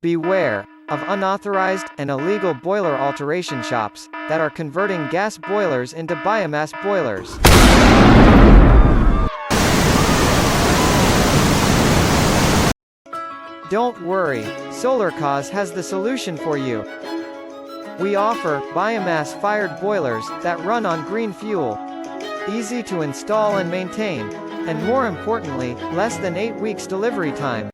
Beware of unauthorized and illegal boiler alteration shops that are converting gas boilers into biomass boilers. Don't worry, Solarkaz has the solution for you. We offer biomass-fired boilers that run on green fuel. Easy to install and maintain, and more importantly, less than 8 weeks delivery time.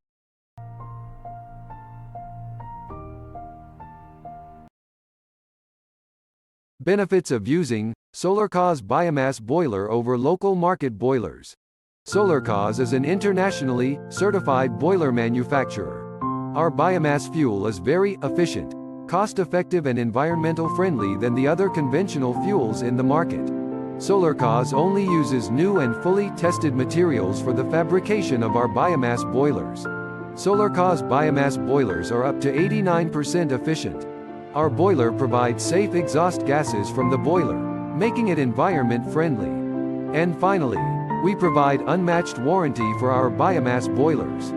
Benefits of using Solarkaz biomass boiler over local market boilers. Solarkaz is an internationally certified boiler manufacturer. Our biomass fuel is very efficient, cost-effective and environmental friendly than the other conventional fuels in the market. Solarkaz only uses new and fully tested materials for the fabrication of our biomass boilers. Solarkaz biomass boilers are up to 89% efficient. Our boiler provides safe exhaust gases from the boiler, making it environment friendly. And finally, we provide unmatched warranty for our biomass boilers.